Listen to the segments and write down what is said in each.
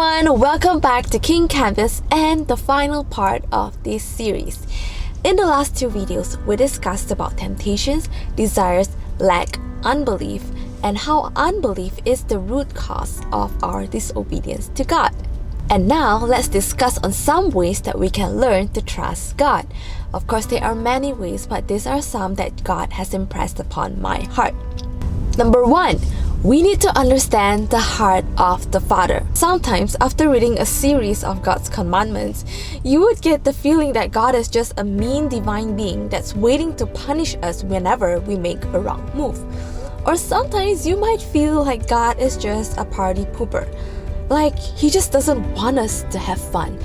everyone, welcome back to King Canvas and the final part of this series. In the last two videos, we discussed about temptations, desires, lack, unbelief, and how unbelief is the root cause of our disobedience to God. And now, let's discuss on some ways that we can learn to trust God. Of course, there are many ways, but these are some that God has impressed upon my heart. Number 1. We need to understand the heart of the Father. Sometimes, after reading a series of God's commandments, you would get the feeling that God is just a mean divine being that's waiting to punish us whenever we make a wrong move. Or sometimes you might feel like God is just a party pooper. Like He just doesn't want us to have fun.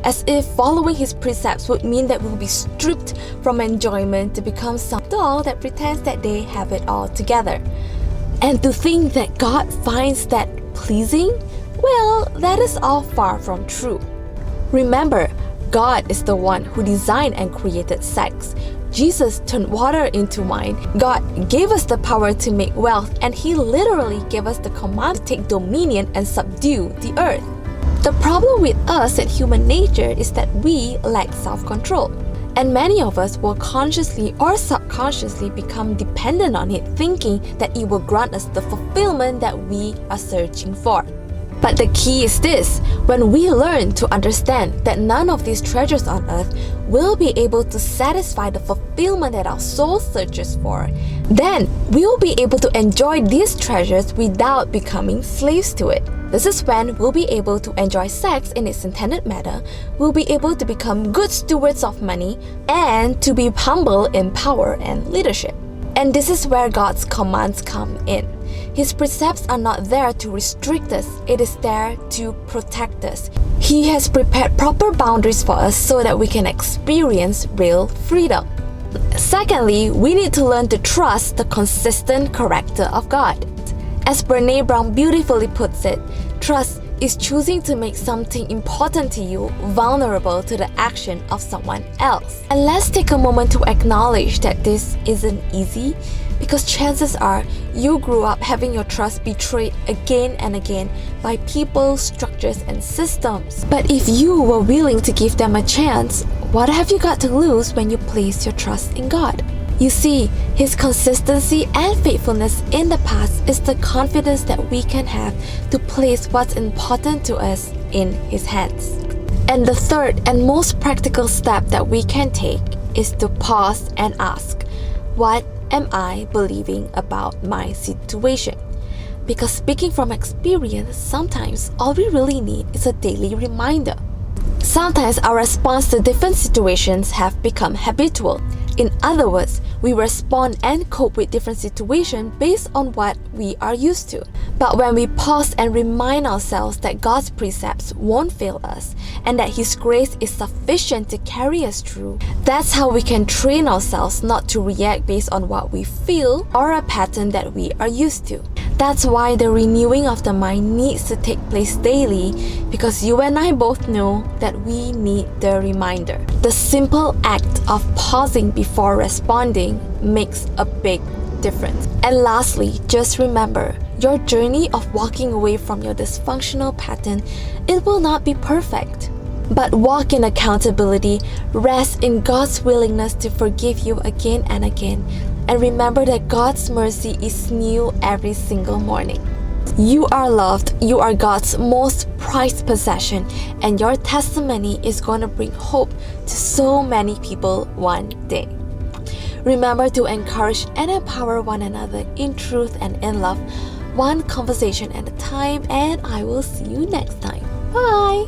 As if following His precepts would mean that we'll be stripped from enjoyment to become some doll that pretends that they have it all together. And to think that God finds that pleasing? Well, that is all far from true. Remember, God is the one who designed and created sex. Jesus turned water into wine. God gave us the power to make wealth, and He literally gave us the command to take dominion and subdue the earth. The problem with us and human nature is that we lack self-control. And many of us will consciously or subconsciously become dependent on it, thinking that it will grant us the fulfillment that we are searching for. But the key is this: when we learn to understand that none of these treasures on earth will be able to satisfy the fulfillment that our soul searches for, then we will be able to enjoy these treasures without becoming slaves to it. This is when we'll be able to enjoy sex in its intended manner, we'll be able to become good stewards of money, and to be humble in power and leadership. And this is where God's commands come in. His precepts are not there to restrict us, it is there to protect us. He has prepared proper boundaries for us so that we can experience real freedom. Secondly, we need to learn to trust the consistent character of God. As Brené Brown beautifully puts it, trust is choosing to make something important to you vulnerable to the action of someone else. And let's take a moment to acknowledge that this isn't easy, because chances are you grew up having your trust betrayed again and again by people, structures, and systems. But if you were willing to give them a chance, what have you got to lose when you place your trust in God? You see, His consistency and faithfulness in the past is the confidence that we can have to place what's important to us in His hands. And the third and most practical step that we can take is to pause and ask, what am I believing about my situation? Because speaking from experience, sometimes all we really need is a daily reminder. Sometimes our response to different situations have become habitual. In other words, we respond and cope with different situations based on what we are used to. But when we pause and remind ourselves that God's precepts won't fail us and that His grace is sufficient to carry us through, that's how we can train ourselves not to react based on what we feel or a pattern that we are used to. That's why the renewing of the mind needs to take place daily, because you and I both know that we need the reminder. The simple act of pausing before responding makes a big difference. And lastly, just remember, your journey of walking away from your dysfunctional pattern, it will not be perfect. But walk in accountability, rest in God's willingness to forgive you again and again, and remember that God's mercy is new every single morning. You are loved, you are God's most prized possession, and your testimony is going to bring hope to so many people one day. Remember to encourage and empower one another in truth and in love, one conversation at a time, and I will see you next time. Bye!